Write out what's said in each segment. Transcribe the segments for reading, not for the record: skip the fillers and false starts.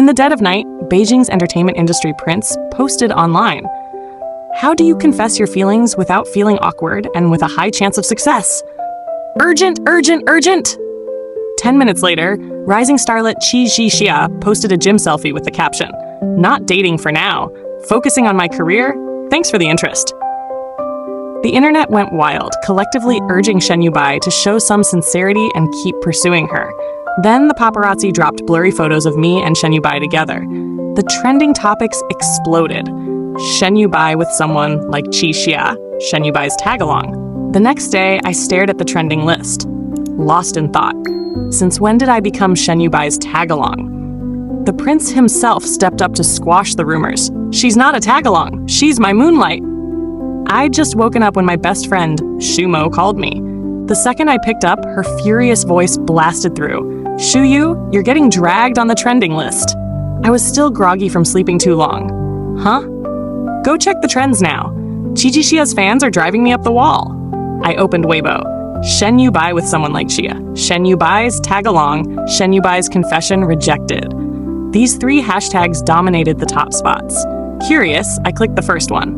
In the dead of night, Beijing's entertainment industry prince posted online, "How do you confess your feelings without feeling awkward and with a high chance of success? Urgent, urgent, urgent!" 10 minutes later, rising starlet Qi Zhi Xia posted a gym selfie with the caption, "Not dating for now. Focusing on my career. Thanks for the interest." The internet went wild, collectively urging Shen Yu Bai to show some sincerity and keep pursuing her. Then the paparazzi dropped blurry photos of me and Shen Yu Bai together. The trending topics exploded. Shen Yu Bai with someone like Qi Xia, Shen Yu Bai's tagalong. The next day, I stared at the trending list, lost in thought. Since when did I become Shen Yu Bai's tagalong? The prince himself stepped up to squash the rumors. "She's not a tagalong, she's my moonlight." I'd just woken up when my best friend, Shumo, called me. The second I picked up, her furious voice blasted through. "Shu Yu, you're getting dragged on the trending list." I was still groggy from sleeping too long. Huh? Go check the trends now. Qi Zhi Xia's fans are driving me up the wall. I opened Weibo. Shen Yu Bai with someone like Xia. Shen Yu Bai's tagalong. Shen Yu Bai's confession rejected. These 3 hashtags dominated the top spots. Curious, I clicked the first one.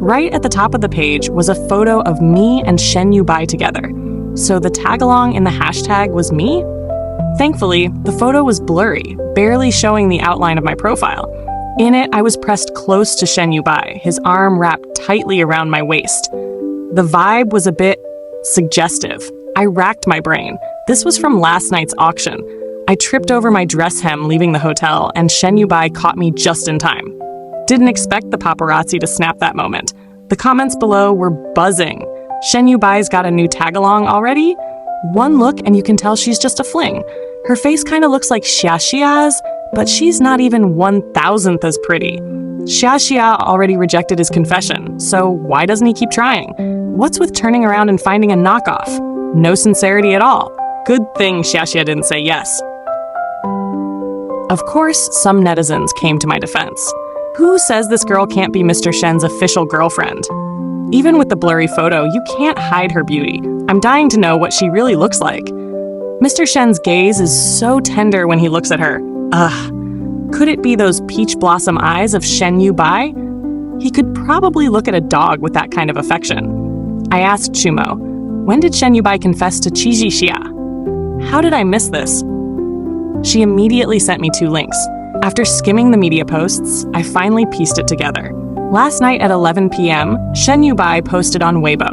Right at the top of the page was a photo of me and Shen Yu Bai together. So the tagalong in the hashtag was me? Thankfully, the photo was blurry, barely showing the outline of my profile. In it, I was pressed close to Shen Yu Bai, his arm wrapped tightly around my waist. The vibe was a bit suggestive. I racked my brain. This was from last night's auction. I tripped over my dress hem leaving the hotel, and Shen Yu Bai caught me just in time. Didn't expect the paparazzi to snap that moment. The comments below were buzzing. Shen Yu Bai's got a new tagalong already? One look and you can tell she's just a fling. Her face kind of looks like Xia's, but she's not even 1,000th as pretty. Xia already rejected his confession, so why doesn't he keep trying? What's with turning around and finding a knockoff? No sincerity at all. Good thing Xia didn't say yes. Of course, some netizens came to my defense. Who says this girl can't be Mr. Shen's official girlfriend? Even with the blurry photo, you can't hide her beauty. I'm dying to know what she really looks like. Mr. Shen's gaze is so tender when he looks at her. Ugh. Could it be those peach blossom eyes of Shen Yu Bai? He could probably look at a dog with that kind of affection. I asked Shumo, when did Shen Yu Bai confess to Qi Zhi Xia? How did I miss this? She immediately sent me 2 links. After skimming the media posts, I finally pieced it together. Last night at 11 p.m., Shen Yu Bai posted on Weibo,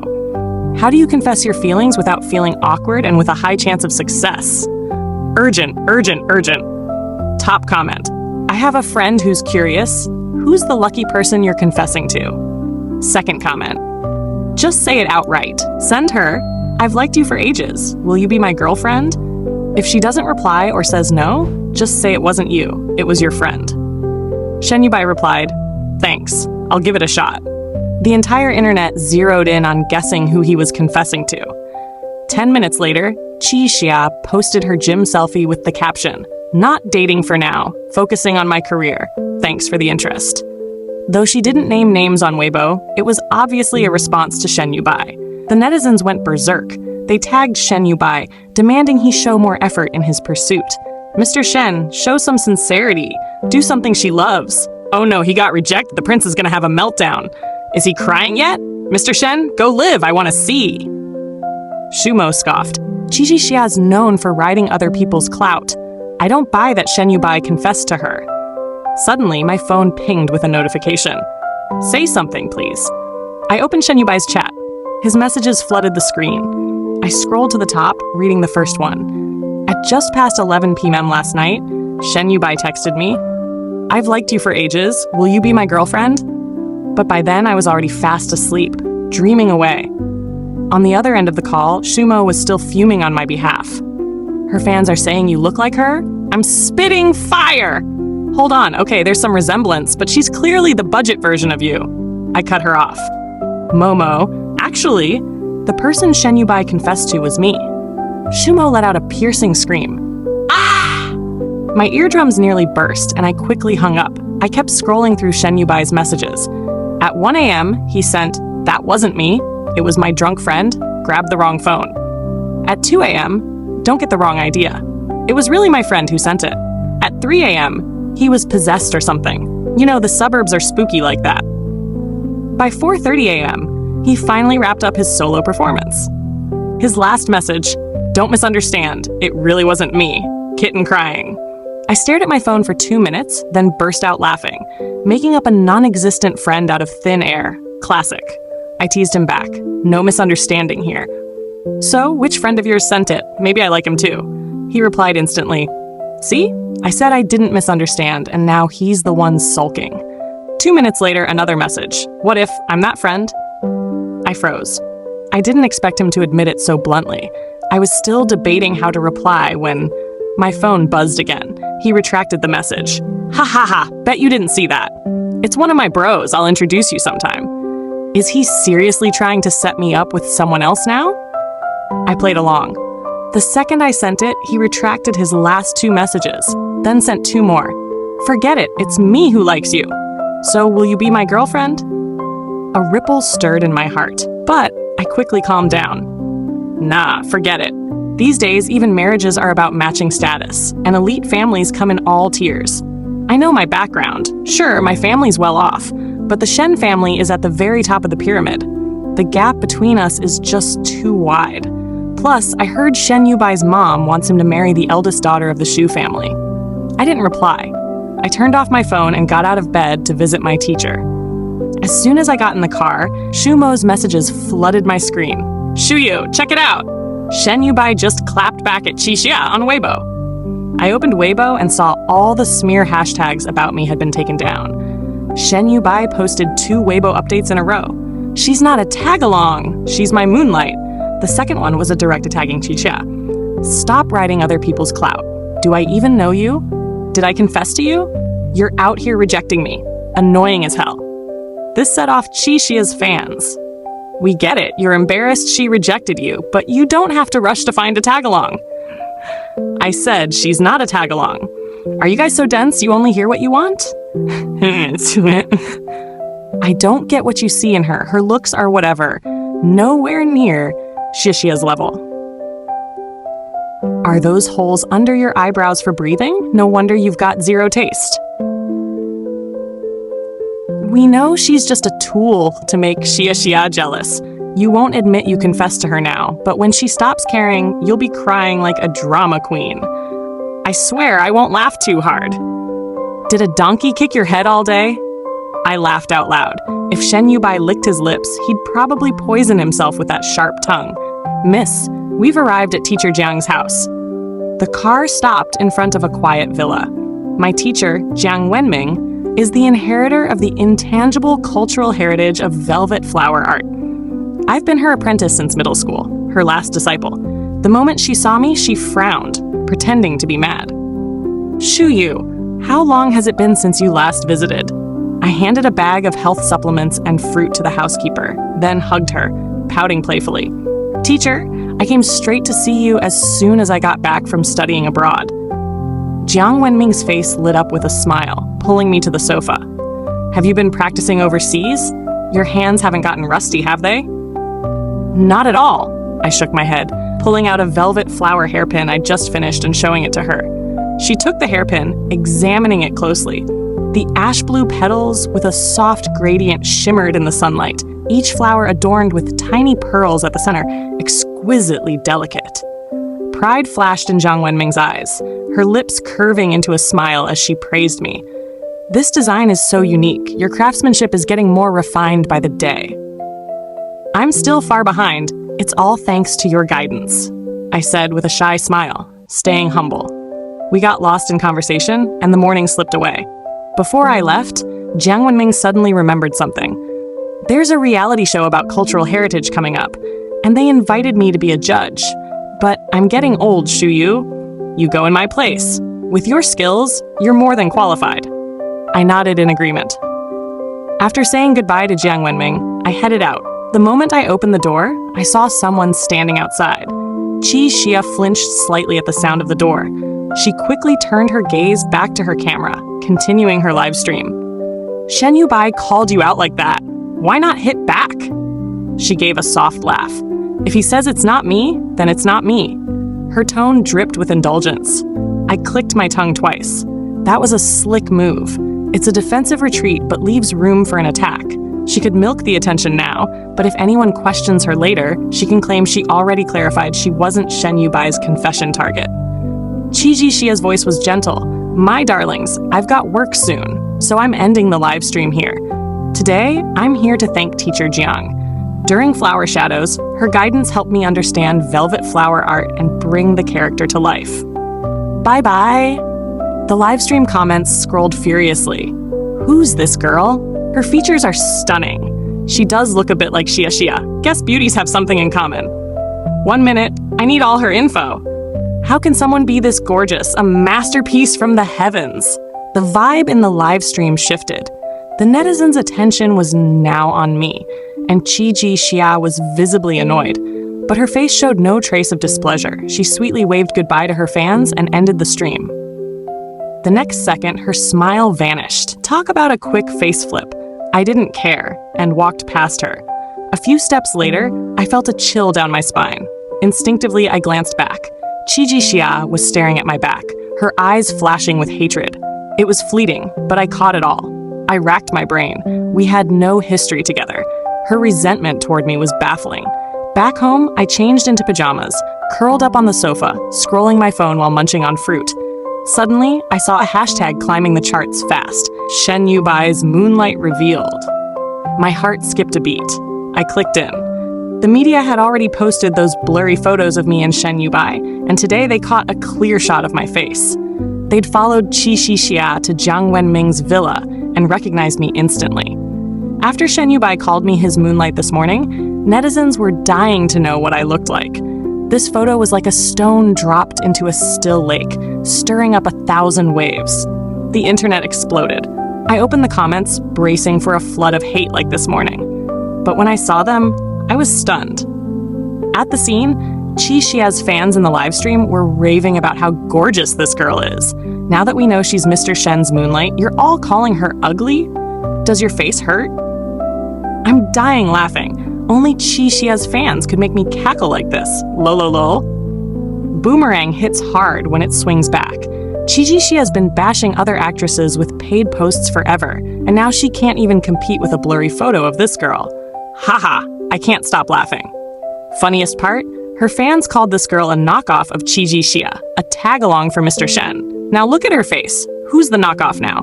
"How do you confess your feelings without feeling awkward and with a high chance of success? Urgent, urgent, urgent." Top comment, "I have a friend who's curious. Who's the lucky person you're confessing to?" Second comment, "Just say it outright. Send her, 'I've liked you for ages. Will you be my girlfriend?' If she doesn't reply or says no, just say it wasn't you, it was your friend." Shen Yu Bai replied, "Thanks, I'll give it a shot." The entire internet zeroed in on guessing who he was confessing to. 10 minutes later, Qi Xia posted her gym selfie with the caption, "Not dating for now, focusing on my career. Thanks for the interest." Though she didn't name names on Weibo, it was obviously a response to Shen Yu Bai. The netizens went berserk. They tagged Shen Yu Bai, demanding he show more effort in his pursuit. "Mr. Shen, show some sincerity. Do something she loves. Oh no, he got rejected. The prince is gonna have a meltdown. Is he crying yet? Mr. Shen, go live. I want to see." Shumo scoffed. "Qi Zhi Xia's known for riding other people's clout. I don't buy that Shen Yu Bai confessed to her." Suddenly, my phone pinged with a notification. "Say something, please." I opened Shen Yu Bai's chat. His messages flooded the screen. I scrolled to the top, reading the first one. At just past 11 p.m. last night, Shen Yu Bai texted me, "I've liked you for ages. Will you be my girlfriend?" But by then, I was already fast asleep, dreaming away. On the other end of the call, Shumo was still fuming on my behalf. "Her fans are saying you look like her? I'm spitting fire!" "Hold on, okay, there's some resemblance, but she's clearly the budget version of you." I cut her off. Momo, "Actually, the person Shen Yu Bai confessed to was me." Shumo let out a piercing scream. Ah! My eardrums nearly burst, and I quickly hung up. I kept scrolling through Shen Yu Bai's messages. At 1 a.m., he sent, "That wasn't me. It was my drunk friend. Grabbed the wrong phone." At 2 a.m., "Don't get the wrong idea. It was really my friend who sent it." At 3 a.m., He was possessed or something. You know, the suburbs are spooky like that. By 4:30 a.m., he finally wrapped up his solo performance. His last message, "Don't misunderstand, it really wasn't me. Kitten crying." I stared at my phone for 2 minutes, then burst out laughing, making up a non-existent friend out of thin air. Classic. I teased him back. No misunderstanding here. "So, which friend of yours sent it? Maybe I like him too." He replied instantly. "See? I said I didn't misunderstand, and now he's the one sulking." 2 minutes later, another message. "What if I'm that friend?" I froze. I didn't expect him to admit it so bluntly. I was still debating how to reply when my phone buzzed again. He retracted the message. "Ha ha ha, bet you didn't see that. It's one of my bros, I'll introduce you sometime." Is he seriously trying to set me up with someone else now? I played along. The second I sent it, he retracted his last 2 messages, then sent 2 more. "Forget it, it's me who likes you. So will you be my girlfriend?" A ripple stirred in my heart, but I quickly calmed down. Nah, forget it. These days, even marriages are about matching status, and elite families come in all tiers. I know my background. Sure, my family's well off, but the Shen family is at the very top of the pyramid. The gap between us is just too wide. Plus, I heard Shen Yu Bai's mom wants him to marry the eldest daughter of the Shu family. I didn't reply. I turned off my phone and got out of bed to visit my teacher. As soon as I got in the car, Shu Mo's messages flooded my screen. "Shu Yu, check it out! Shen Yu Bai just clapped back at Qi Zhi Xia on Weibo." I opened Weibo and saw all the smear hashtags about me had been taken down. Shen Yu Bai posted 2 Weibo updates in a row. "She's not a tagalong, she's my moonlight." The second one was a direct attacking Qi Zhi Xia. "Stop riding other people's clout. Do I even know you? Did I confess to you? You're out here rejecting me. Annoying as hell." This set off Qi Xia's fans. "We get it, you're embarrassed she rejected you, but you don't have to rush to find a tagalong." I said, "She's not a tagalong. Are you guys so dense you only hear what you want?" I don't get what you see in her. Her looks are whatever. Nowhere near Qi Xia's level. Are those holes under your eyebrows for breathing? No wonder you've got 0 taste. We know she's just a tool to make Qi Xia jealous. You won't admit you confessed to her now, but when she stops caring, you'll be crying like a drama queen. I swear I won't laugh too hard. Did a donkey kick your head all day? I laughed out loud. If Shen Yu Bai licked his lips, he'd probably poison himself with that sharp tongue. "Miss, we've arrived at Teacher Jiang's house." The car stopped in front of a quiet villa. My teacher, Jiang Wenming, is the inheritor of the intangible cultural heritage of velvet flower art. I've been her apprentice since middle school, her last disciple. The moment she saw me, she frowned, pretending to be mad. "Shu Yu, how long has it been since you last visited?" I handed a bag of health supplements and fruit to the housekeeper, then hugged her, pouting playfully. "Teacher, I came straight to see you as soon as I got back from studying abroad." Jiang Wenming's face lit up with a smile, pulling me to the sofa. "Have you been practicing overseas? Your hands haven't gotten rusty, have they?" "Not at all," I shook my head, pulling out a velvet flower hairpin I'd just finished and showing it to her. She took the hairpin, examining it closely. The ash blue petals with a soft gradient shimmered in the sunlight, each flower adorned with tiny pearls at the center, exquisitely delicate. Pride flashed in Jiang Wenming's eyes, her lips curving into a smile as she praised me. "This design is so unique. Your craftsmanship is getting more refined by the day." "I'm still far behind. It's all thanks to your guidance," I said with a shy smile, staying humble. We got lost in conversation, and the morning slipped away. Before I left, Jiang Wenming suddenly remembered something. "There's a reality show about cultural heritage coming up, and they invited me to be a judge. But I'm getting old, Shu Yu. You go in my place. With your skills, you're more than qualified." I nodded in agreement. After saying goodbye to Jiang Wenming, I headed out. The moment I opened the door, I saw someone standing outside. Qi Xia flinched slightly at the sound of the door. She quickly turned her gaze back to her camera, continuing her live stream. "Shen Yu Bai called you out like that. Why not hit back?" She gave a soft laugh. "If he says it's not me, then it's not me." Her tone dripped with indulgence. I clicked my tongue twice. That was a slick move. It's a defensive retreat, but leaves room for an attack. She could milk the attention now, but if anyone questions her later, she can claim she already clarified she wasn't Shen Yu Bai's confession target. Qi Zhi Xia's voice was gentle. My darlings, I've got work soon, so I'm ending the live stream here. Today, I'm here to thank Teacher Jiang. During Flower Shadows, her guidance helped me understand velvet flower art and bring the character to life. Bye-bye. The livestream comments scrolled furiously. Who's this girl? Her features are stunning. She does look a bit like Xia Xia. Guess beauties have something in common. 1 minute, I need all her info. How can someone be this gorgeous? A masterpiece from the heavens. The vibe in the live stream shifted. The netizens' attention was now on me, and Qi Zhi Xia was visibly annoyed. But her face showed no trace of displeasure. She sweetly waved goodbye to her fans and ended the stream. The next second, her smile vanished. Talk about a quick face flip. I didn't care and walked past her. A few steps later, I felt a chill down my spine. Instinctively, I glanced back. Qi Zhi Xia was staring at my back, her eyes flashing with hatred. It was fleeting, but I caught it all. I racked my brain. We had no history together. Her resentment toward me was baffling. Back home, I changed into pajamas, curled up on the sofa, scrolling my phone while munching on fruit. Suddenly, I saw a hashtag climbing the charts fast. Shen Yu Bai's Moonlight Revealed. My heart skipped a beat. I clicked in. The media had already posted those blurry photos of me and Shen Yu Bai, and today they caught a clear shot of my face. They'd followed Qi Zhi Xia to Jiang Wenming's villa and recognized me instantly. After Shen Yu Bai called me his moonlight this morning, netizens were dying to know what I looked like. This photo was like a stone dropped into a still lake, stirring up 1,000 waves. The internet exploded. I opened the comments, bracing for a flood of hate like this morning. But when I saw them, I was stunned. At the scene, Qi Xia's fans in the livestream were raving about how gorgeous this girl is. Now that we know she's Mr. Shen's moonlight, you're all calling her ugly? Does your face hurt? I'm dying laughing. Only Qi Xia's fans could make me cackle like this. Lol. Boomerang hits hard when it swings back. Qi Zhi Xia has been bashing other actresses with paid posts forever, and now she can't even compete with a blurry photo of this girl. Haha, I can't stop laughing. Funniest part? Her fans called this girl a knockoff of Qi Zhi Xia, a tagalong for Mr. Shen. Now look at her face. Who's the knockoff now?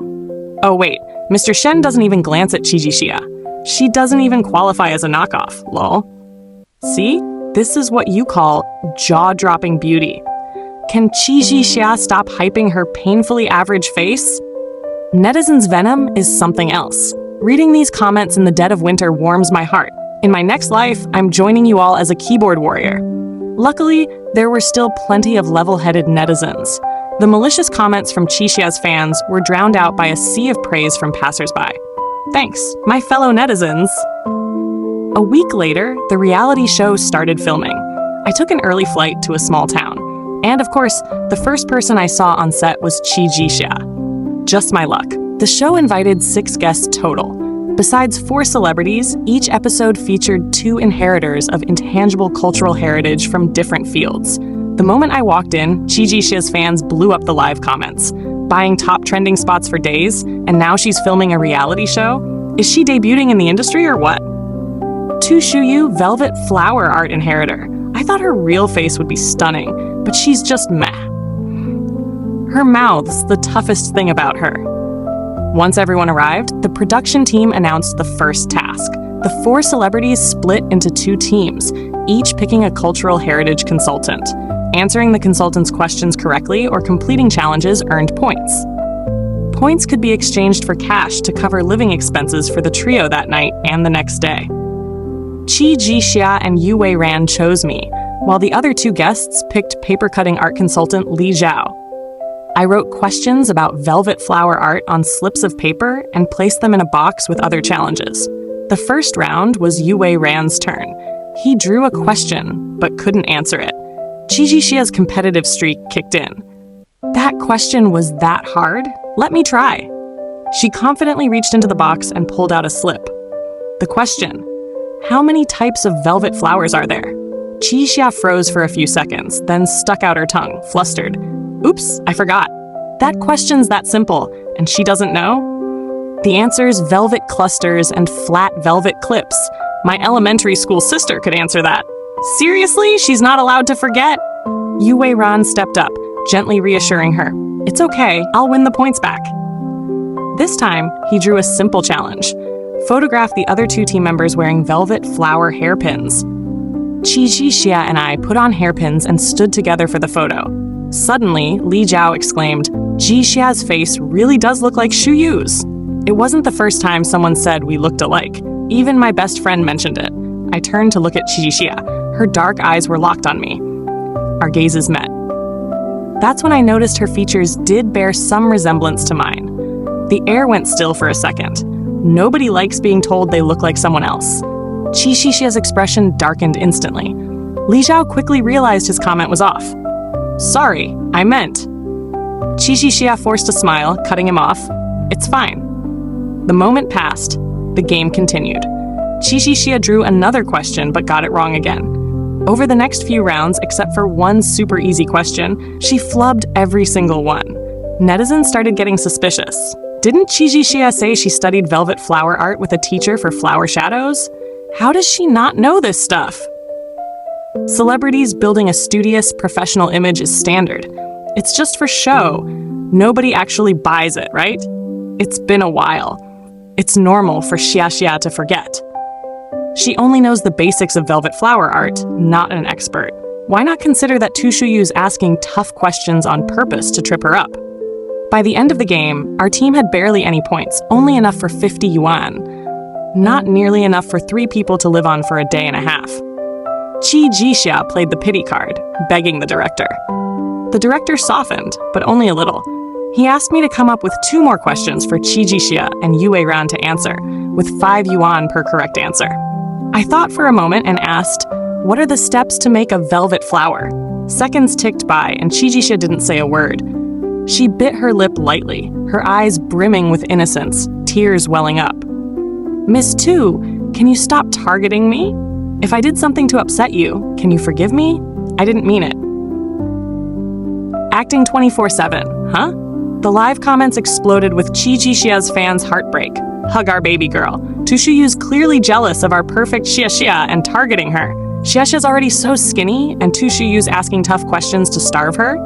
Oh wait, Mr. Shen doesn't even glance at Qi Zhi Xia. She doesn't even qualify as a knockoff, lol. See? This is what you call jaw-dropping beauty. Can Qi Zhi Xia stop hyping her painfully average face? Netizens' venom is something else. Reading these comments in the dead of winter warms my heart. In my next life, I'm joining you all as a keyboard warrior. Luckily, there were still plenty of level-headed netizens. The malicious comments from Qi Xia's fans were drowned out by a sea of praise from passersby. Thanks, my fellow netizens. A week later, the reality show started filming. I took an early flight to a small town. And of course, the first person I saw on set was Qi Zhi Xia. Just my luck. The show invited 6 guests total. Besides 4 celebrities, each episode featured 2 inheritors of intangible cultural heritage from different fields. The moment I walked in, Qi Zhi Xia's fans blew up the live comments, buying top trending spots for days, and now she's filming a reality show? Is she debuting in the industry or what? Tu Shuyu, velvet flower art inheritor. I thought her real face would be stunning, but she's just meh. Her mouth's the toughest thing about her. Once everyone arrived, the production team announced the first task. The 4 celebrities split into 2 teams, each picking a cultural heritage consultant. Answering the consultant's questions correctly or completing challenges earned points. Points could be exchanged for cash to cover living expenses for the trio that night and the next day. Qi Zhi Xia and Yu Wei Ran chose me, while the other 2 guests picked paper-cutting art consultant Li Zhao. I wrote questions about velvet flower art on slips of paper and placed them in a box with other challenges. The first round was Yu Wei Ran's turn. He drew a question, but couldn't answer it. Qi Zhi Xia's competitive streak kicked in. That question was that hard? Let me try. She confidently reached into the box and pulled out a slip. The question: how many types of velvet flowers are there? Qi Xia froze for a few seconds, then stuck out her tongue, flustered. Oops, I forgot. That question's that simple, and she doesn't know? The answer's velvet clusters and flat velvet clips. My elementary school sister could answer that. Seriously? She's not allowed to forget? Yu Ran stepped up, gently reassuring her. It's okay, I'll win the points back. This time, he drew a simple challenge. Photograph the other two team members wearing velvet flower hairpins. Qi Zhi Xia and I put on hairpins and stood together for the photo. Suddenly, Li Jiao exclaimed, Zhi Xia's face really does look like Shu Yu's. It wasn't the first time someone said we looked alike. Even my best friend mentioned it. I turned to look at Qi Zhi Xia. Her dark eyes were locked on me. Our gazes met. That's when I noticed her features did bear some resemblance to mine. The air went still for a second. Nobody likes being told they look like someone else. Qi Zhi Xia's expression darkened instantly. Li Jiao quickly realized his comment was off. Sorry, I meant. Qi Zhi Xia forced a smile, cutting him off. It's fine. The moment passed. The game continued. Qi Zhi Xia drew another question but got it wrong again. Over the next few rounds, except for one super easy question, she flubbed every single one. Netizens started getting suspicious. Didn't Qi Zhi Xia say she studied velvet flower art with a teacher for flower shadows? How does she not know this stuff? Celebrities building a studious, professional image is standard. It's just for show. Nobody actually buys it, right? It's been a while. It's normal for Xia Xia to forget. She only knows the basics of velvet flower art, not an expert. Why not consider that Tu Shuyu's asking tough questions on purpose to trip her up? By the end of the game, our team had barely any points, only enough for 50 yuan. Not nearly enough for 3 people to live on for a day and a half. Qi Zhi Xia played the pity card, begging the director. The director softened, but only a little. He asked me to come up with 2 more questions for Qi Zhi Xia and Yu Ran to answer, with 5 yuan per correct answer. I thought for a moment and asked, what are the steps to make a velvet flower? Seconds ticked by and Qi Zhi Xia didn't say a word. She bit her lip lightly, her eyes brimming with innocence, tears welling up. Miss Tu, can you stop targeting me? If I did something to upset you, can you forgive me? I didn't mean it. Acting 24/7, huh? The live comments exploded with Qi Zhi Xia's fans' heartbreak. Hug our baby girl. Tu Shuyu's clearly jealous of our perfect Xia Xia and targeting her. Xia Xia's already so skinny, and Tu Shuyu's asking tough questions to starve her?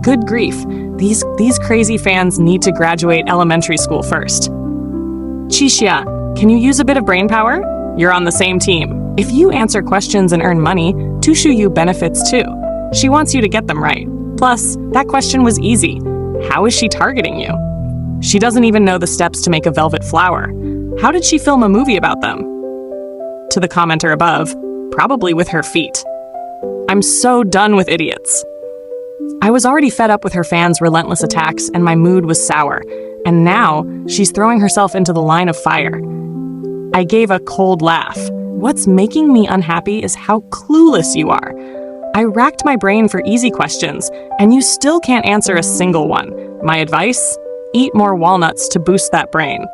Good grief, these crazy fans need to graduate elementary school first. Qi Xia, can you use a bit of brain power? You're on the same team. If you answer questions and earn money, Tu Shuyu benefits too. She wants you to get them right. Plus, that question was easy. How is she targeting you? She doesn't even know the steps to make a velvet flower. How did she film a movie about them? To the commenter above, probably with her feet. I'm so done with idiots. I was already fed up with her fans' relentless attacks and my mood was sour. And now, she's throwing herself into the line of fire. I gave a cold laugh. What's making me unhappy is how clueless you are. I racked my brain for easy questions, and you still can't answer a single one. My advice? Eat more walnuts to boost that brain.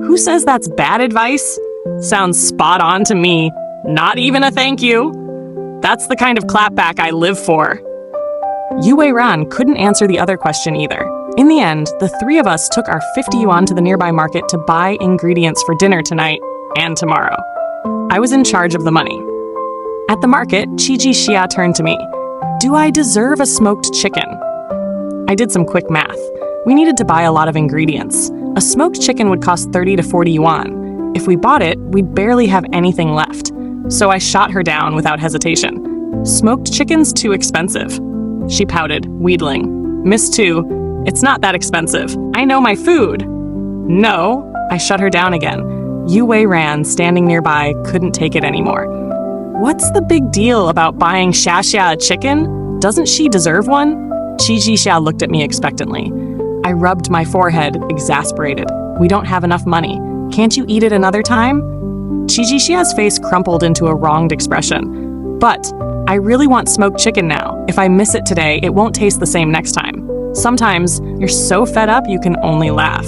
Who says that's bad advice? Sounds spot on to me. Not even a thank you. That's the kind of clapback I live for. Yu Ran couldn't answer the other question either. In the end, the 3 of us took our 50 yuan to the nearby market to buy ingredients for dinner tonight and tomorrow. I was in charge of the money. At the market, Qi Zhi Xia turned to me. Do I deserve a smoked chicken? I did some quick math. We needed to buy a lot of ingredients. A smoked chicken would cost 30 to 40 yuan. If we bought it, we'd barely have anything left. So I shot her down without hesitation. Smoked chicken's too expensive. She pouted, wheedling. Miss Tu, it's not that expensive. I know my food. No, I shut her down again. Yu Ran, standing nearby, couldn't take it anymore. What's the big deal about buying Xia Xia a chicken? Doesn't she deserve one? Qi Zhi Xia looked at me expectantly. I rubbed my forehead, exasperated. We don't have enough money. Can't you eat it another time? Qi Zhi Xia's face crumpled into a wronged expression. But I really want smoked chicken now. If I miss it today, it won't taste the same next time. Sometimes you're so fed up you can only laugh.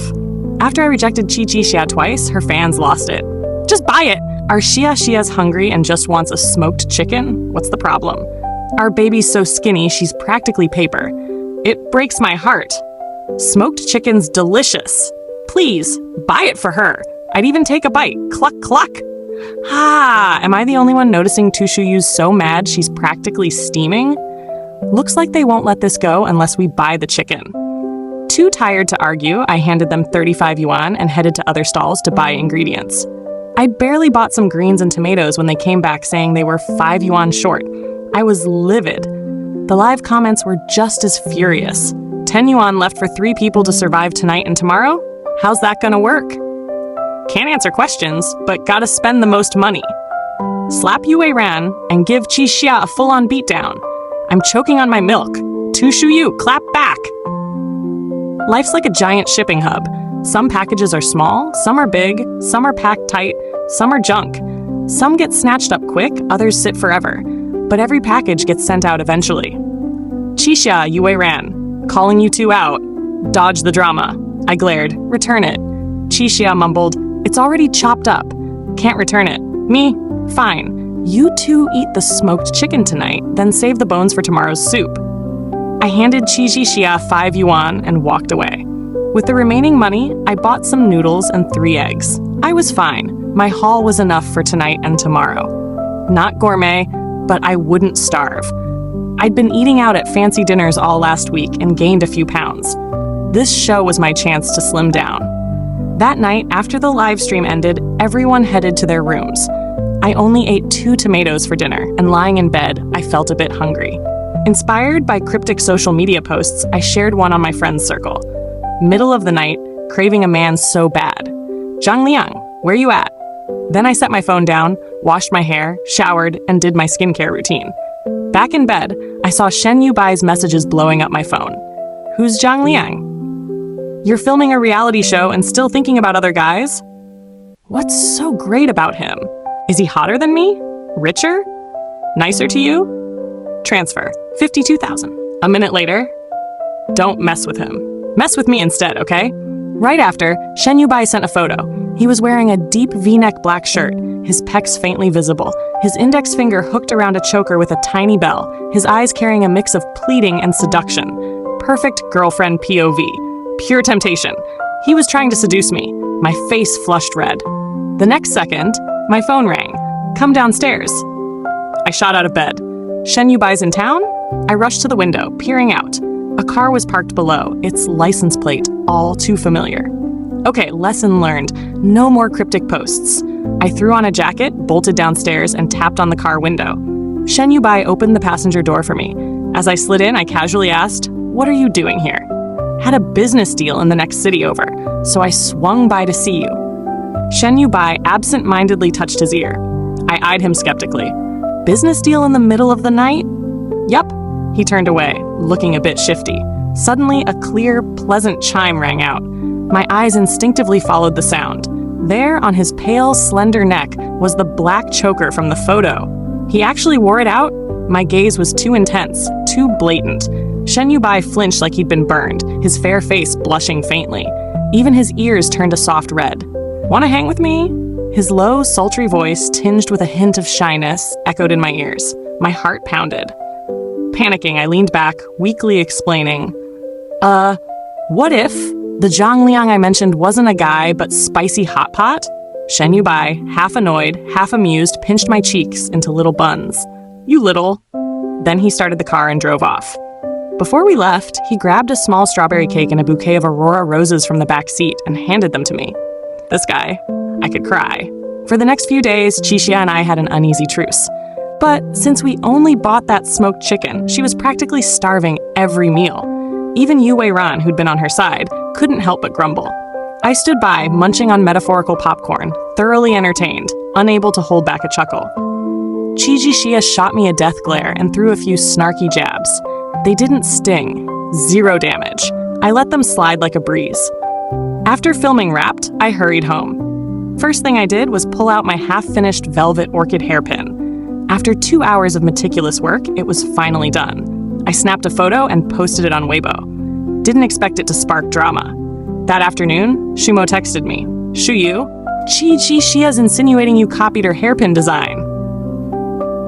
After I rejected Qi Zhi Xia twice, her fans lost it. Just buy it! Our Xia Xia's hungry and just wants a smoked chicken? What's the problem? Our baby's so skinny she's practically paper. It breaks my heart. Smoked chicken's delicious. Please, buy it for her. I'd even take a bite. Cluck, cluck. Ah, am I the only one noticing Yu's so mad she's practically steaming? Looks like they won't let this go unless we buy the chicken. Too tired to argue, I handed them 35 yuan and headed to other stalls to buy ingredients. I'd barely bought some greens and tomatoes when they came back saying they were 5 yuan short. I was livid. The live comments were just as furious. 10 yuan left for 3 people to survive tonight and tomorrow? How's that gonna work? Can't answer questions, but gotta spend the most money. Slap Yue Ran and give Qi Xia a full-on beatdown. I'm choking on my milk. Yu, clap back! Life's like a giant shipping hub. Some packages are small, some are big, some are packed tight, some are junk. Some get snatched up quick, others sit forever. But every package gets sent out eventually. Qi Xia, Yue Ran, calling you two out. Dodge the drama. I glared. Return it. Qi Xia mumbled, it's already chopped up. Can't return it. Me? Fine. You two eat the smoked chicken tonight, then save the bones for tomorrow's soup. I handed Qi Zhi Xia 5 yuan and walked away. With the remaining money, I bought some noodles and 3 eggs. I was fine. My haul was enough for tonight and tomorrow. Not gourmet, but I wouldn't starve. I'd been eating out at fancy dinners all last week and gained a few pounds. This show was my chance to slim down. That night, after the live stream ended, everyone headed to their rooms. I only ate 2 tomatoes for dinner, and lying in bed, I felt a bit hungry. Inspired by cryptic social media posts, I shared one on my friends' circle. Middle of the night, craving a man so bad. Zhang Liang, where you at? Then I set my phone down, washed my hair, showered, and did my skincare routine. Back in bed, I saw Shen Yu Bai's messages blowing up my phone. Who's Zhang Liang? You're filming a reality show and still thinking about other guys? What's so great about him? Is he hotter than me? Richer? Nicer to you? Transfer. 52,000. A minute later, don't mess with him. Mess with me instead, okay? Right after, Shen Yu Bai sent a photo. He was wearing a deep V-neck black shirt, his pecs faintly visible, his index finger hooked around a choker with a tiny bell, his eyes carrying a mix of pleading and seduction. Perfect girlfriend POV. Pure temptation. He was trying to seduce me. My face flushed red. The next second, my phone rang. Come downstairs. I shot out of bed. Shen Yu Bai's in town? I rushed to the window, peering out. A car was parked below, its license plate all too familiar. Okay, lesson learned. No more cryptic posts. I threw on a jacket, bolted downstairs, and tapped on the car window. Shen Yu Bai opened the passenger door for me. As I slid in, I casually asked, "What are you doing here?" Had a business deal in the next city over, so I swung by to see you. Shen Yu Bai absent-mindedly touched his ear. I eyed him skeptically. Business deal in the middle of the night? Yup. He turned away, looking a bit shifty. Suddenly, a clear, pleasant chime rang out. My eyes instinctively followed the sound. There, on his pale, slender neck, was the black choker from the photo. He actually wore it out? My gaze was too intense, too blatant. Shen Yu Bai flinched like he'd been burned, his fair face blushing faintly. Even his ears turned a soft red. "Wanna hang with me?" His low, sultry voice, tinged with a hint of shyness, echoed in my ears. My heart pounded. Panicking, I leaned back, weakly explaining, what if the Zhang Liang I mentioned wasn't a guy, but spicy hot pot? Shen Yu Bai, half annoyed, half amused, pinched my cheeks into little buns. You little. Then he started the car and drove off. Before we left, he grabbed a small strawberry cake and a bouquet of Aurora roses from the back seat and handed them to me. This guy. I could cry. For the next few days, Qi Xia and I had an uneasy truce. But since we only bought that smoked chicken, she was practically starving every meal. Even Yue Ran, who'd been on her side, couldn't help but grumble. I stood by, munching on metaphorical popcorn, thoroughly entertained, unable to hold back a chuckle. Qi Zhi Xia shot me a death glare and threw a few snarky jabs. They didn't sting. 0 damage. I let them slide like a breeze. After filming wrapped, I hurried home. First thing I did was pull out my half-finished velvet orchid hairpin. After 2 hours of meticulous work, it was finally done. I snapped a photo and posted it on Weibo. Didn't expect it to spark drama. That afternoon, Shumo texted me. Shuyu, Qi Zhi Xia's insinuating you copied her hairpin design.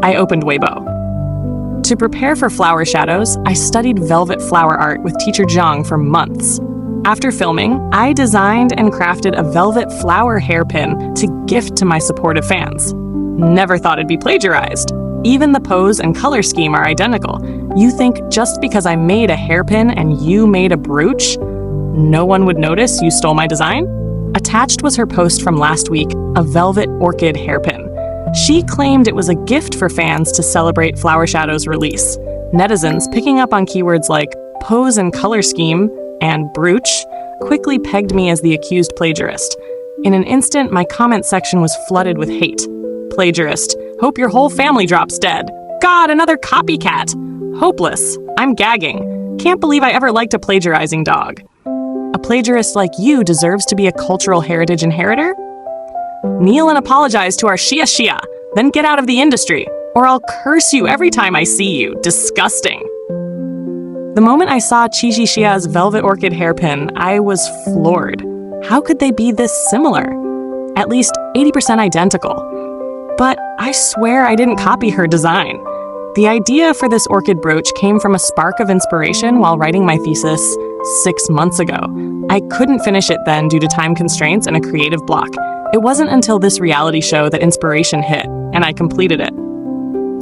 I opened Weibo. To prepare for flower shadows, I studied velvet flower art with teacher Zhang for months. After filming, I designed and crafted a velvet flower hairpin to gift to my supportive fans. Never thought it'd be plagiarized. Even the pose and color scheme are identical. You think just because I made a hairpin and you made a brooch, no one would notice you stole my design? Attached was her post from last week, a velvet orchid hairpin. She claimed it was a gift for fans to celebrate Flower Shadow's release. Netizens, picking up on keywords like pose and color scheme and brooch, quickly pegged me as the accused plagiarist. In an instant, my comment section was flooded with hate. Plagiarist. Hope your whole family drops dead. God, another copycat. Hopeless. I'm gagging. Can't believe I ever liked a plagiarizing dog. A plagiarist like you deserves to be a cultural heritage inheritor? Kneel and apologize to our Qi Zhi Xia, then get out of the industry, or I'll curse you every time I see you. Disgusting. The moment I saw Qi Zhi Xia's velvet orchid hairpin, I was floored. How could they be this similar? At least 80% identical. But I swear I didn't copy her design. The idea for this orchid brooch came from a spark of inspiration while writing my thesis 6 months ago. I couldn't finish it then due to time constraints and a creative block. It wasn't until this reality show that inspiration hit, and I completed it.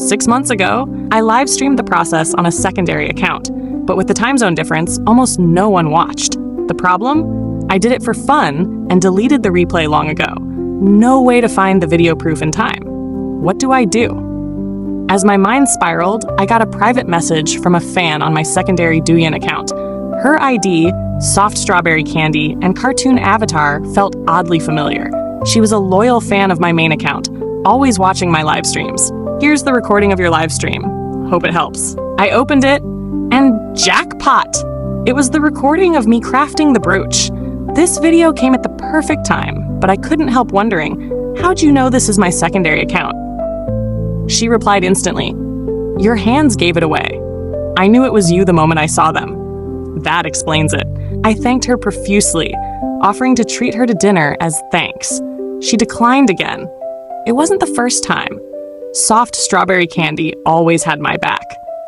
6 months ago, I live-streamed the process on a secondary account, but with the time zone difference, almost no one watched. The problem? I did it for fun and deleted the replay long ago. No way to find the video proof in time. What do I do? As my mind spiraled, I got a private message from a fan on my secondary Douyin account. Her ID, soft strawberry candy, and cartoon avatar felt oddly familiar. She was a loyal fan of my main account, always watching my live streams. Here's the recording of your live stream. Hope it helps. I opened it, and jackpot! It was the recording of me crafting the brooch. This video came at the perfect time, but I couldn't help wondering, how'd you know this is my secondary account? She replied instantly, your hands gave it away. I knew it was you the moment I saw them. That explains it. I thanked her profusely, offering to treat her to dinner as thanks. She declined again. It wasn't the first time. Soft strawberry candy always had my back.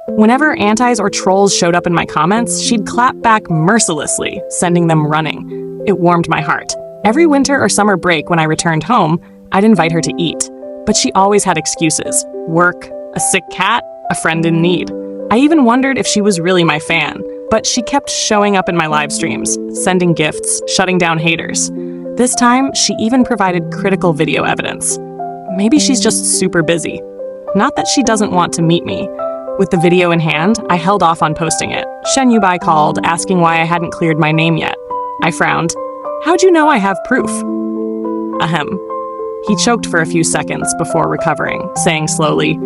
Whenever antis or trolls showed up in my comments, she'd clap back mercilessly, sending them running. It warmed my heart. Every winter or summer break when I returned home, I'd invite her to eat. But she always had excuses. Work, a sick cat, a friend in need. I even wondered if she was really my fan, but she kept showing up in my live streams, sending gifts, shutting down haters. This time, she even provided critical video evidence. Maybe she's just super busy. Not that she doesn't want to meet me. With the video in hand, I held off on posting it. Shen Yu Bai called, asking why I hadn't cleared my name yet. I frowned. How'd you know I have proof? Ahem. He choked for a few seconds before recovering, saying slowly,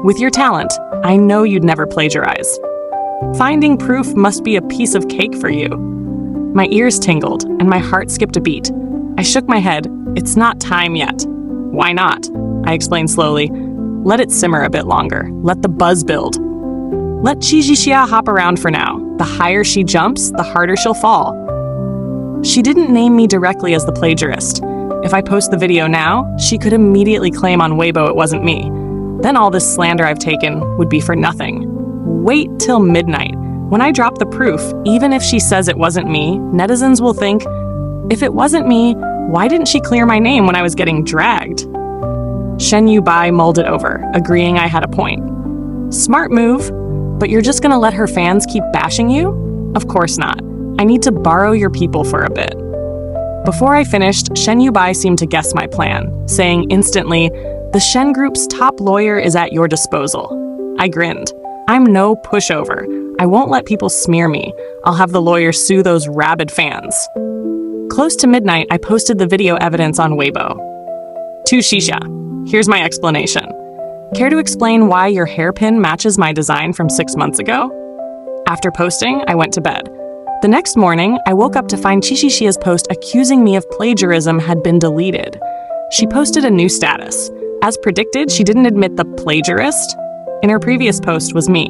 with your talent, I know you'd never plagiarize. Finding proof must be a piece of cake for you. My ears tingled, and my heart skipped a beat. I shook my head. It's not time yet. Why not? I explained slowly. Let it simmer a bit longer. Let the buzz build. Let Qi Zhi Xia hop around for now. The higher she jumps, the harder she'll fall. She didn't name me directly as the plagiarist. If I post the video now, she could immediately claim on Weibo it wasn't me. Then all this slander I've taken would be for nothing. Wait till midnight. When I drop the proof, even if she says it wasn't me, netizens will think, if it wasn't me, why didn't she clear my name when I was getting dragged? Shen Yu Bai mulled it over, agreeing I had a point. Smart move, but you're just gonna let her fans keep bashing you? Of course not. I need to borrow your people for a bit. Before I finished, Shen Yu Bai seemed to guess my plan, saying instantly, the Shen Group's top lawyer is at your disposal. I grinned. I'm no pushover. I won't let people smear me. I'll have the lawyer sue those rabid fans. Close to midnight, I posted the video evidence on Weibo. To Shisha, here's my explanation. Care to explain why your hairpin matches my design from 6 months ago? After posting, I went to bed. The next morning, I woke up to find Qi Zhi Xia's post accusing me of plagiarism had been deleted. She posted a new status. As predicted, she didn't admit the plagiarist in her previous post was me.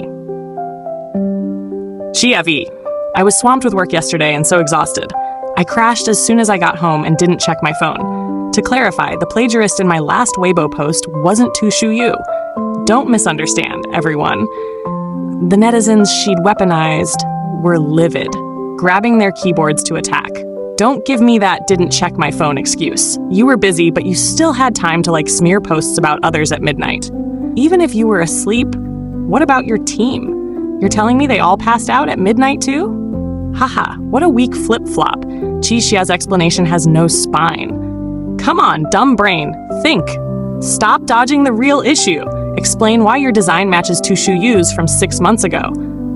Chiavi. I was swamped with work yesterday and so exhausted. I crashed as soon as I got home and didn't check my phone. To clarify, the plagiarist in my last Weibo post wasn't Tu Shu Yu. Don't misunderstand. everyone. The netizens she'd weaponized were livid, grabbing their keyboards to attack. Don't give me that didn't check my phone excuse. You were busy, but you still had time to smear posts about others at midnight. Even if you were asleep, what about your team? You're telling me they all passed out at midnight too? Haha, what a weak flip-flop. Qi Xia's explanation has no spine. Come on, dumb brain, think. Stop dodging the real issue. Explain why your design matches Tu Shuyu's from 6 months ago.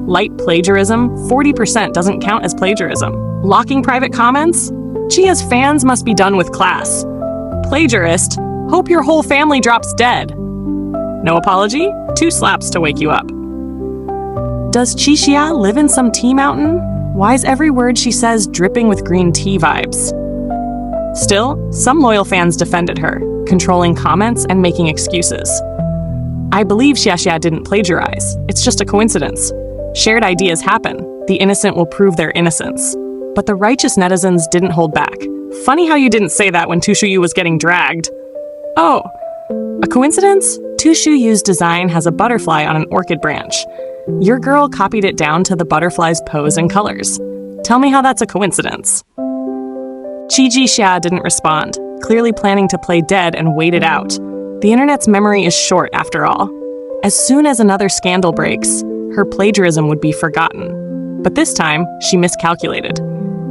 Light plagiarism, 40% doesn't count as plagiarism. Locking private comments? Qia's fans must be done with class. Plagiarist, hope your whole family drops dead. No apology? 2 slaps to wake you up. Does Qi Xia live in some tea mountain? Why is every word she says dripping with green tea vibes? Still, some loyal fans defended her, controlling comments and making excuses. I believe Xia didn't plagiarize. It's just a coincidence. Shared ideas happen. The innocent will prove their innocence. But the righteous netizens didn't hold back. Funny how you didn't say that when Tu Shuyu was getting dragged. Oh, a coincidence? Tu Shuyu's design has a butterfly on an orchid branch. Your girl copied it down to the butterfly's pose and colors. Tell me how that's a coincidence. Qi Zhi Xia didn't respond, clearly planning to play dead and wait it out. The internet's memory is short, after all. As soon as another scandal breaks, her plagiarism would be forgotten. But this time, she miscalculated.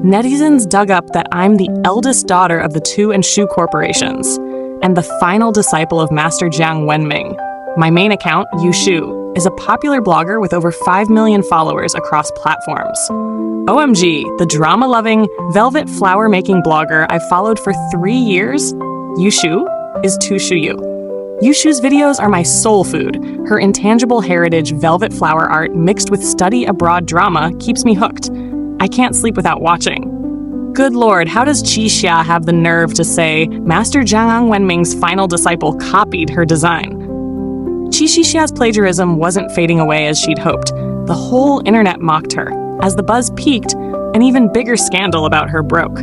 Netizens dug up that I'm the eldest daughter of the Tu and Shu corporations, and the final disciple of Master Jiang Wenming. My main account, Yu Shu, is a popular blogger with over 5 million followers across platforms. OMG, the drama-loving, velvet flower-making blogger I've followed for 3 years, Yu Shu, is Tu Shuyu. Yu Shu's videos are my soul food. Her intangible heritage velvet flower art mixed with study abroad drama keeps me hooked. I can't sleep without watching. Good lord, how does Qi Xia have the nerve to say Master Jiang Wenming's final disciple copied her design? Qi Zhi Xia's plagiarism wasn't fading away as she'd hoped. The whole internet mocked her. As the buzz peaked, an even bigger scandal about her broke.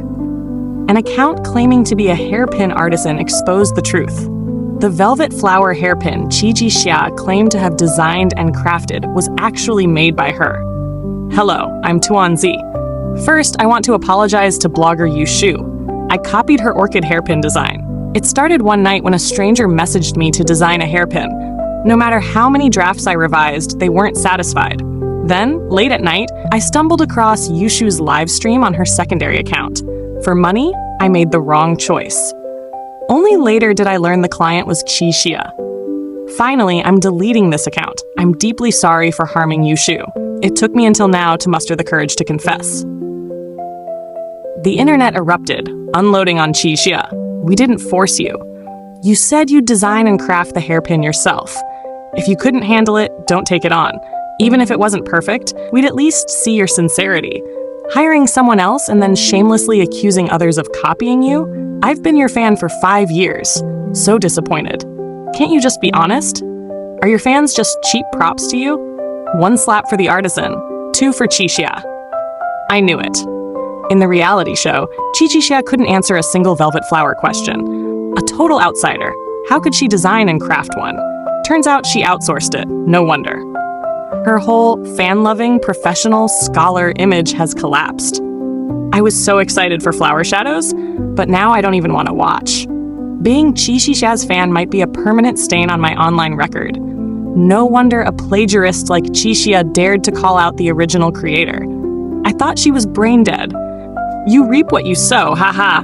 An account claiming to be a hairpin artisan exposed the truth. The velvet flower hairpin Qi Zhi Xia claimed to have designed and crafted was actually made by her. Hello, I'm Tuan Zi. First, I want to apologize to blogger Yu Shu. I copied her orchid hairpin design. It started one night when a stranger messaged me to design a hairpin. No matter how many drafts I revised, they weren't satisfied. Then, late at night, I stumbled across Yu Shu's live stream on her secondary account. For money, I made the wrong choice. Only later did I learn the client was Qi Xia. Finally, I'm deleting this account. I'm deeply sorry for harming Yu Shu. It took me until now to muster the courage to confess. The internet erupted, unloading on Qi Xia. We didn't force you. You said you'd design and craft the hairpin yourself. If you couldn't handle it, don't take it on. Even if it wasn't perfect, we'd at least see your sincerity. Hiring someone else and then shamelessly accusing others of copying you? I've been your fan for 5 years. So disappointed. Can't you just be honest? Are your fans just cheap props to you? 1 slap for the artisan, 2 for Qi Xia. I knew it. In the reality show, Qi Zhi Xia couldn't answer a single velvet flower question. A total outsider. How could she design and craft one? Turns out she outsourced it. No wonder. Her whole fan-loving, professional, scholar image has collapsed. I was so excited for Flower Shadows, but now I don't even want to watch. Being Qi Zhi Xia's fan might be a permanent stain on my online record. No wonder a plagiarist like Qi Xia dared to call out the original creator. I thought she was brain dead. You reap what you sow, haha.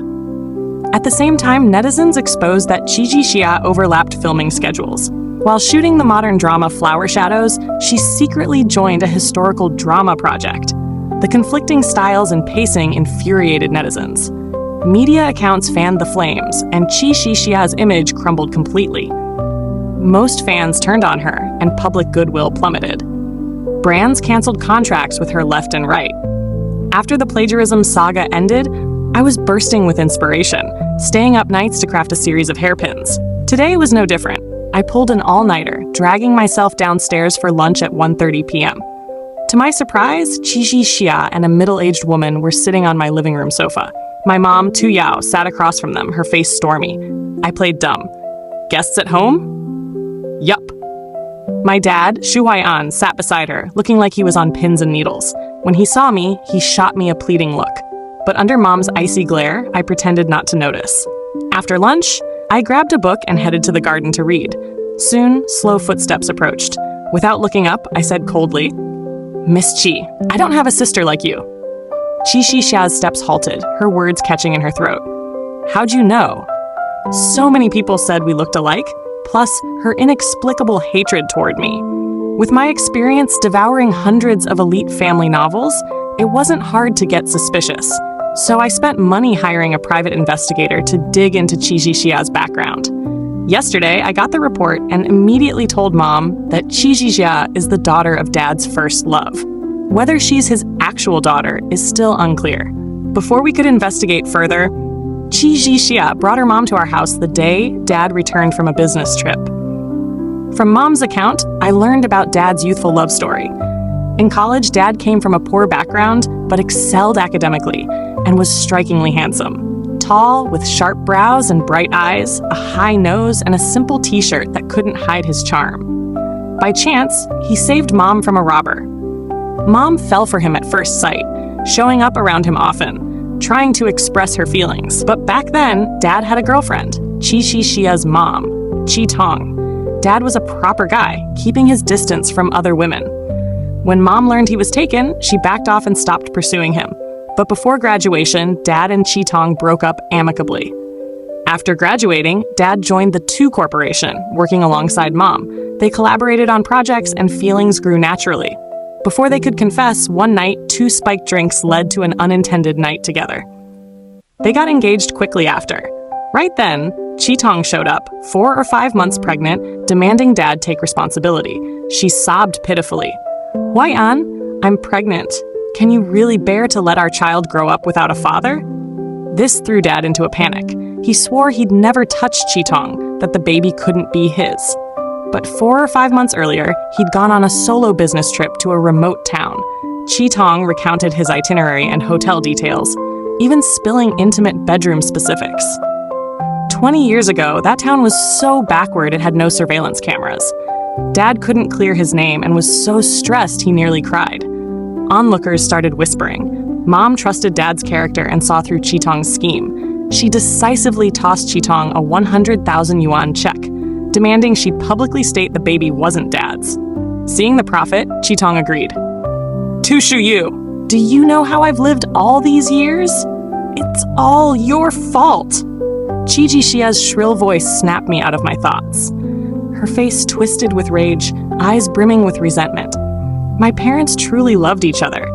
At the same time, netizens exposed that Qi Zhi Xia overlapped filming schedules. While shooting the modern drama Flower Shadows, she secretly joined a historical drama project. The conflicting styles and pacing infuriated netizens. Media accounts fanned the flames, and Qi Zhi Xia's image crumbled completely. Most fans turned on her, and public goodwill plummeted. Brands canceled contracts with her left and right. After the plagiarism saga ended, I was bursting with inspiration, staying up nights to craft a series of hairpins. Today was no different. I pulled an all-nighter, dragging myself downstairs for lunch at 1:30 p.m. To my surprise, Qi Zhi Xia and a middle-aged woman were sitting on my living room sofa. My mom, Tu Yao, sat across from them, her face stormy. I played dumb. Guests at home? Yup. My dad, Shu Huai'an, sat beside her, looking like he was on pins and needles. When he saw me, he shot me a pleading look. But under Mom's icy glare, I pretended not to notice. After lunch, I grabbed a book and headed to the garden to read. Soon, slow footsteps approached. Without looking up, I said coldly, "Miss Qi, I don't have a sister like you." Qi Zhi Xia's steps halted, her words catching in her throat. "How'd you know?" So many people said we looked alike, plus her inexplicable hatred toward me. With my experience devouring hundreds of elite family novels, it wasn't hard to get suspicious. So I spent money hiring a private investigator to dig into Qi Zhi Xia's background. Yesterday, I got the report and immediately told Mom that Qi Zhi Xia is the daughter of Dad's first love. Whether she's his actual daughter is still unclear. Before we could investigate further, Qi Zhi Xia brought her mom to our house the day Dad returned from a business trip. From Mom's account, I learned about Dad's youthful love story. In college, Dad came from a poor background, but excelled academically and was strikingly handsome. Tall, with sharp brows and bright eyes, a high nose, and a simple t-shirt that couldn't hide his charm. By chance, he saved Mom from a robber. Mom fell for him at first sight, showing up around him often, trying to express her feelings. But back then, Dad had a girlfriend, Qi Zhi Xia's mom, Qi Tong. Dad was a proper guy, keeping his distance from other women. When Mom learned he was taken, she backed off and stopped pursuing him. But before graduation, Dad and Qi Tong broke up amicably. After graduating, Dad joined the Tu Corporation, working alongside Mom. They collaborated on projects and feelings grew naturally. Before they could confess, one night, 2 spiked drinks led to an unintended night together. They got engaged quickly after. Right then, Qi Tong showed up, 4 or 5 months pregnant, demanding Dad take responsibility. She sobbed pitifully. "Huai'an, I'm pregnant. Can you really bear to let our child grow up without a father?" This threw Dad into a panic. He swore he'd never touched Qi Tong, that the baby couldn't be his. But 4 or 5 months earlier, he'd gone on a solo business trip to a remote town. Qi Tong recounted his itinerary and hotel details, even spilling intimate bedroom specifics. 20 years ago, that town was so backward it had no surveillance cameras. Dad couldn't clear his name and was so stressed he nearly cried. Onlookers started whispering. Mom trusted Dad's character and saw through Qi Tong's scheme. She decisively tossed Qi Tong a 100,000 yuan check, demanding she publicly state the baby wasn't Dad's. Seeing the profit, Qi Tong agreed. "Tu Shu Yu, do you know how I've lived all these years? It's all your fault." Qi Zhi Xia's shrill voice snapped me out of my thoughts. Her face twisted with rage, eyes brimming with resentment. My parents truly loved each other.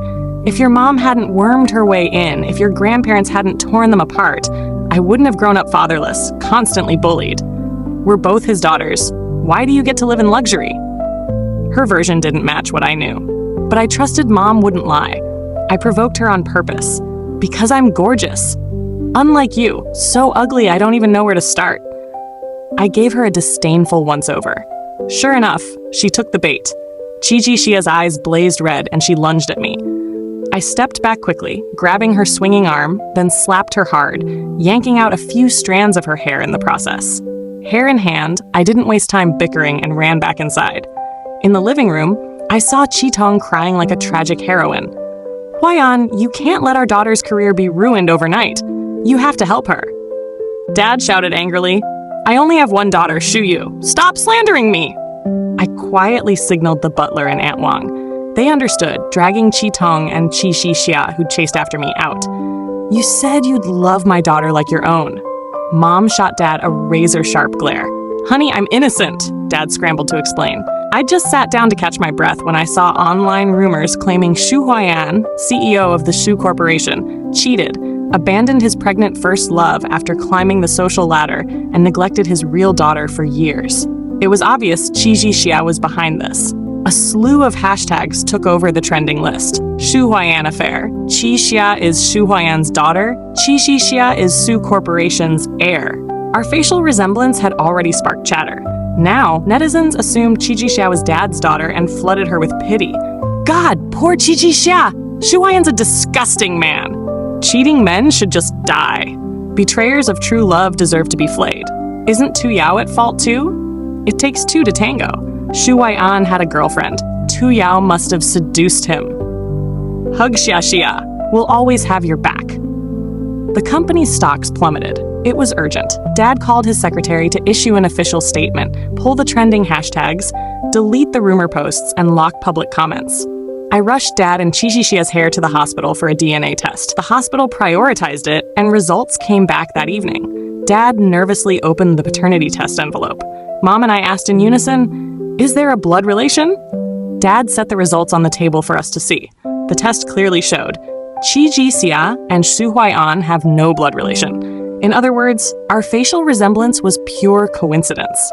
If your mom hadn't wormed her way in, if your grandparents hadn't torn them apart, I wouldn't have grown up fatherless, constantly bullied. We're both his daughters. Why do you get to live in luxury? Her version didn't match what I knew. But I trusted Mom wouldn't lie. I provoked her on purpose. Because I'm gorgeous. Unlike you, so ugly I don't even know where to start. I gave her a disdainful once-over. Sure enough, she took the bait. Qi Zhi Xia's eyes blazed red and she lunged at me. I stepped back quickly, grabbing her swinging arm, then slapped her hard, yanking out a few strands of her hair in the process. Hair in hand, I didn't waste time bickering and ran back inside. In the living room, I saw Qi Tong crying like a tragic heroine. "Huai'an, you can't let our daughter's career be ruined overnight. You have to help her." Dad shouted angrily, "I only have one daughter, Shu Yu. Stop slandering me!" I quietly signaled the butler and Aunt Wang. They understood, dragging Qi Tong and Qi Zhi Xia, who'd chased after me, out. "You said you'd love my daughter like your own." Mom shot Dad a razor-sharp glare. "Honey, I'm innocent," Dad scrambled to explain. I just sat down to catch my breath when I saw online rumors claiming Shu Huai'an, CEO of the Shu Corporation, cheated, abandoned his pregnant first love after climbing the social ladder, and neglected his real daughter for years. It was obvious Qi Zhi Xia was behind this. A slew of hashtags took over the trending list. Shu Huai'an affair. Qi Xia is Shu Huai'an's daughter. Qi Zhi Xia is Shu Corporation's heir. Our facial resemblance had already sparked chatter. Now, netizens assumed Qi Zhi Xia was Dad's daughter and flooded her with pity. God, poor Qi Zhi Xia! Shu Huai'an's a disgusting man. Cheating men should just die. Betrayers of true love deserve to be flayed. Isn't Tu Yao at fault too? It takes two to tango. Shu Huai'an had a girlfriend. Tu Yao must have seduced him. Hug Xia Xia. We'll always have your back. The company's stocks plummeted. It was urgent. Dad called his secretary to issue an official statement, pull the trending hashtags, delete the rumor posts, and lock public comments. I rushed Dad and Qi Zhi Xia's hair to the hospital for a DNA test. The hospital prioritized it, and results came back that evening. Dad nervously opened the paternity test envelope. Mom and I asked in unison, "Is there a blood relation?" Dad set the results on the table for us to see. The test clearly showed Qi Zhi Xia and Shu Huai'an have no blood relation. In other words, our facial resemblance was pure coincidence.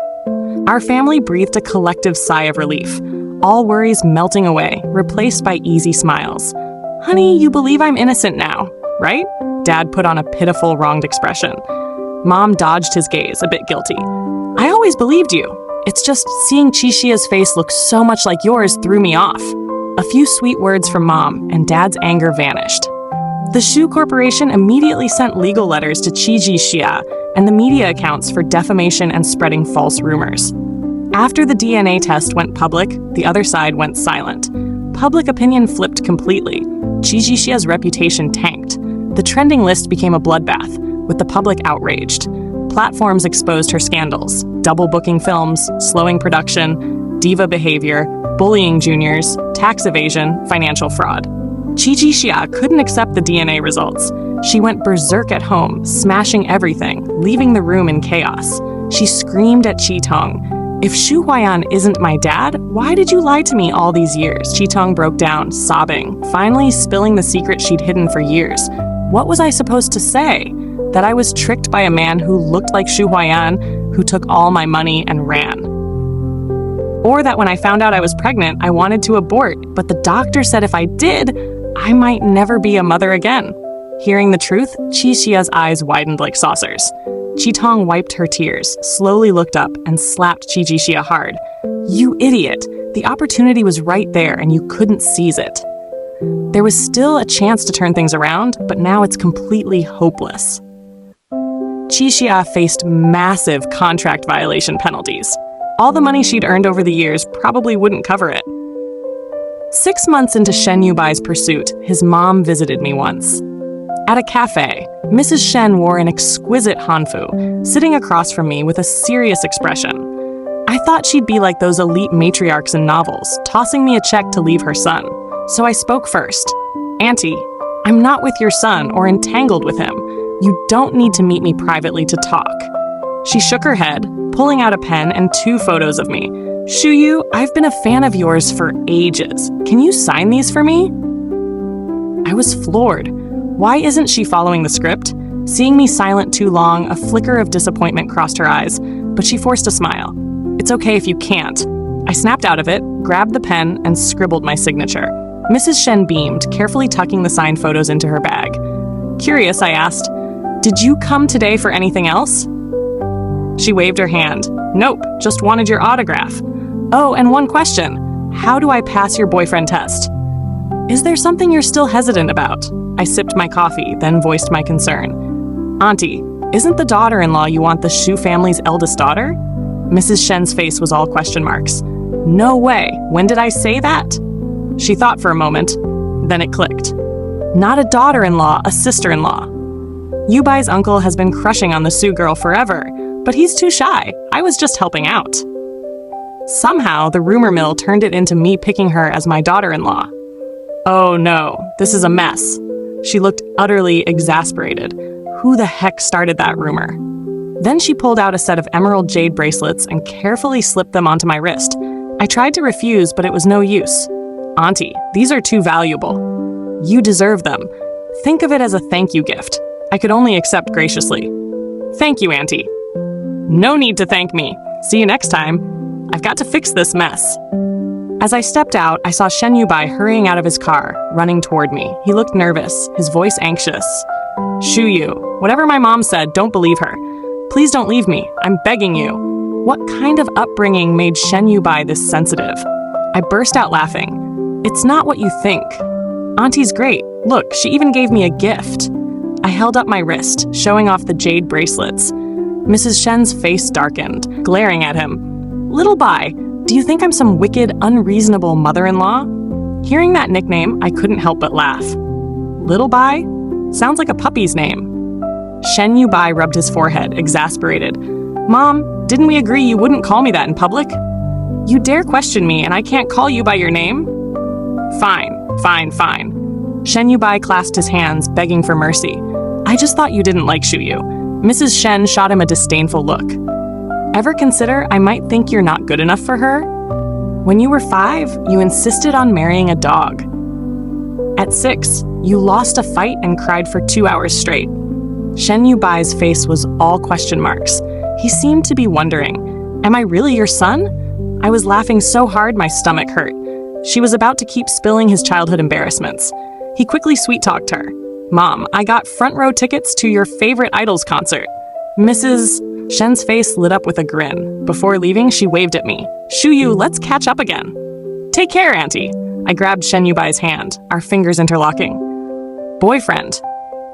Our family breathed a collective sigh of relief, all worries melting away, replaced by easy smiles. Honey, you believe I'm innocent now, right? Dad put on a pitiful, wronged expression. Mom dodged his gaze, a bit guilty. I always believed you. It's just seeing Qi Xia's face look so much like yours threw me off. A few sweet words from Mom, and Dad's anger vanished. The Shu Corporation immediately sent legal letters to Qi Zhi Xia and the media accounts for defamation and spreading false rumors. After the DNA test went public, the other side went silent. Public opinion flipped completely. Qi Zhi Xia's reputation tanked. The trending list became a bloodbath, with the public outraged. Platforms exposed her scandals, double booking films, slowing production, diva behavior, bullying juniors, tax evasion, financial fraud. Qi Zhi Xia couldn't accept the DNA results. She went berserk at home, smashing everything, leaving the room in chaos. She screamed at Qi Tong, "If Shu Huai'an isn't my dad, why did you lie to me all these years?" Qi Tong broke down, sobbing, finally spilling the secret she'd hidden for years. What was I supposed to say? That I was tricked by a man who looked like Shu Huai'an, who took all my money and ran? Or that when I found out I was pregnant, I wanted to abort, but the doctor said if I did, I might never be a mother again. Hearing the truth, Qi Xia's eyes widened like saucers. Qi Tong wiped her tears, slowly looked up, and slapped Qi Zhi Xia hard. You idiot! The opportunity was right there and you couldn't seize it. There was still a chance to turn things around, but now it's completely hopeless. Qi Xia faced massive contract violation penalties. All the money she'd earned over the years probably wouldn't cover it. 6 months into Shen Yu Bai's pursuit, his mom visited me once. At a cafe, Mrs. Shen wore an exquisite hanfu, sitting across from me with a serious expression. I thought she'd be like those elite matriarchs in novels, tossing me a check to leave her son. So I spoke first. Auntie, I'm not with your son or entangled with him. You don't need to meet me privately to talk. She shook her head, pulling out a pen and 2 photos of me. Shu Yu, I've been a fan of yours for ages. Can you sign these for me? I was floored. Why isn't she following the script? Seeing me silent too long, a flicker of disappointment crossed her eyes, but she forced a smile. It's okay if you can't. I snapped out of it, grabbed the pen, and scribbled my signature. Mrs. Shen beamed, carefully tucking the signed photos into her bag. Curious, I asked, "Did you come today for anything else?" She waved her hand. Nope, just wanted your autograph. Oh, and one question. How do I pass your boyfriend test? Is there something you're still hesitant about? I sipped my coffee, then voiced my concern. Auntie, isn't the daughter-in-law you want the Shu family's eldest daughter? Mrs. Shen's face was all question marks. No way. When did I say that? She thought for a moment, then it clicked. Not a daughter-in-law, a sister-in-law. Yu Bai's uncle has been crushing on the Su girl forever, but he's too shy. I was just helping out. Somehow, the rumor mill turned it into me picking her as my daughter-in-law. Oh no, this is a mess. She looked utterly exasperated. Who the heck started that rumor? Then she pulled out a set of emerald jade bracelets and carefully slipped them onto my wrist. I tried to refuse, but it was no use. Auntie, these are too valuable. You deserve them. Think of it as a thank you gift. I could only accept graciously. Thank you, Auntie. No need to thank me. See you next time. I've got to fix this mess. As I stepped out, I saw Shen Yu Bai hurrying out of his car, running toward me. He looked nervous, his voice anxious. Shu Yu, whatever my mom said, don't believe her. Please don't leave me. I'm begging you. What kind of upbringing made Shen Yu Bai this sensitive? I burst out laughing. It's not what you think. Auntie's great. Look, she even gave me a gift. I held up my wrist, showing off the jade bracelets. Mrs. Shen's face darkened, glaring at him. Little Bai, Do you think I'm some wicked, unreasonable mother-in-law? Hearing that nickname, I couldn't help but laugh. Little Bai? Sounds like a puppy's name. Shen Yu Bai rubbed his forehead, exasperated. Mom, didn't we agree you wouldn't call me that in public? You dare question me and I can't call you by your name? Fine. Shen Yu Bai clasped his hands, begging for mercy. I just thought you didn't like Shu Yu. Mrs. Shen shot him a disdainful look. Ever consider I might think you're not good enough for her? When you were 5, you insisted on marrying a dog. At 6, you lost a fight and cried for 2 hours straight. Shen Yu Bai's face was all question marks. He seemed to be wondering, am I really your son? I was laughing so hard my stomach hurt. She was about to keep spilling his childhood embarrassments. He quickly sweet-talked her. Mom, I got front-row tickets to your favorite Idols concert. Mrs. Shen's face lit up with a grin. Before leaving, she waved at me. Shu Yu, let's catch up again. Take care, Auntie. I grabbed Shen Yu Bai's hand, our fingers interlocking. Boyfriend,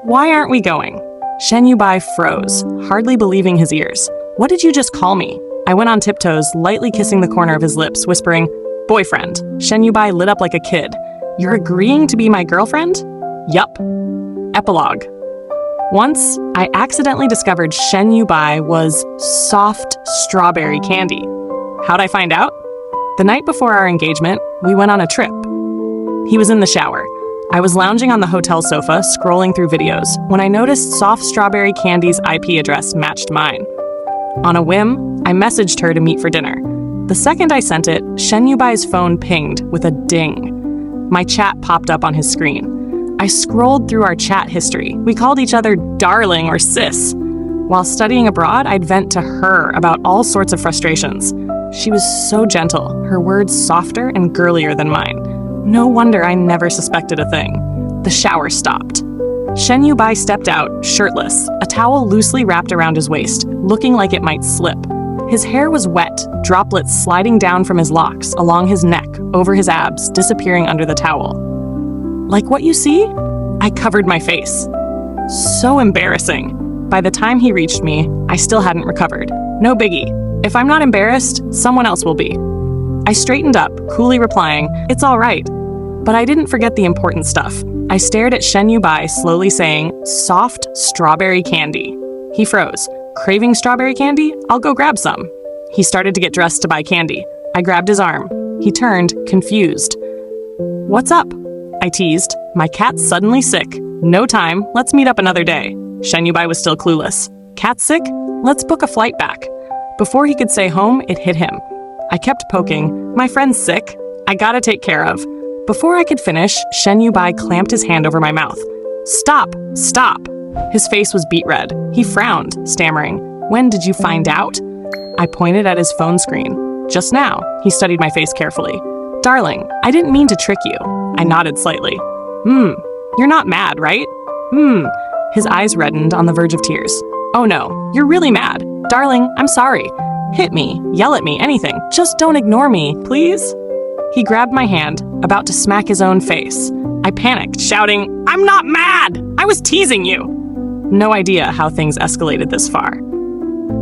why aren't we going? Shen Yu Bai froze, hardly believing his ears. What did you just call me? I went on tiptoes, lightly kissing the corner of his lips, whispering, boyfriend. Shen Yu Bai lit up like a kid. You're agreeing to be my girlfriend? Yup. Epilogue. Once, I accidentally discovered Shen Yu Bai was soft strawberry candy. How'd I find out? The night before our engagement, we went on a trip. He was in the shower. I was lounging on the hotel sofa, scrolling through videos, when I noticed Soft Strawberry Candy's IP address matched mine. On a whim, I messaged her to meet for dinner. The second I sent it, Shen Yu Bai's phone pinged with a ding. My chat popped up on his screen. I scrolled through our chat history. We called each other darling or sis. While studying abroad, I'd vent to her about all sorts of frustrations. She was so gentle, her words softer and girlier than mine. No wonder I never suspected a thing. The shower stopped. Shen Yu Bai stepped out, shirtless, a towel loosely wrapped around his waist, looking like it might slip. His hair was wet, droplets sliding down from his locks, along his neck, over his abs, disappearing under the towel. Like what you see? I covered my face. So embarrassing. By the time he reached me, I still hadn't recovered. No biggie. If I'm not embarrassed, someone else will be. I straightened up, coolly replying, it's all right. But I didn't forget the important stuff. I stared at Shen Yu Bai, slowly saying, soft strawberry candy. He froze. Craving strawberry candy? I'll go grab some. He started to get dressed to buy candy. I grabbed his arm. He turned, confused. What's up? I teased. My cat's suddenly sick. No time. Let's meet up another day. Shen Yu Bai was still clueless. Cat sick? Let's book a flight back. Before he could say home, it hit him. I kept poking. My friend's sick. I gotta take care of. Before I could finish, Shen Yu Bai clamped his hand over my mouth. Stop! Stop! His face was beet red. He frowned, stammering. When did you find out? I pointed at his phone screen. Just now. He studied my face carefully. Darling, I didn't mean to trick you. I nodded slightly. You're not mad, right? His eyes reddened on the verge of tears. Oh no, you're really mad. Darling, I'm sorry. Hit me, yell at me, anything. Just don't ignore me, please? He grabbed my hand, about to smack his own face. I panicked, shouting, I'm not mad! I was teasing you! No idea how things escalated this far.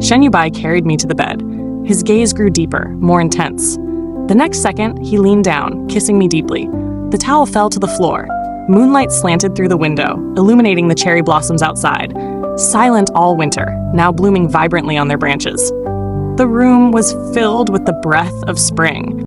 Shen Yu Bai carried me to the bed. His gaze grew deeper, more intense. The next second, he leaned down, kissing me deeply. The towel fell to the floor. Moonlight slanted through the window, illuminating the cherry blossoms outside, silent all winter, now blooming vibrantly on their branches. The room was filled with the breath of spring.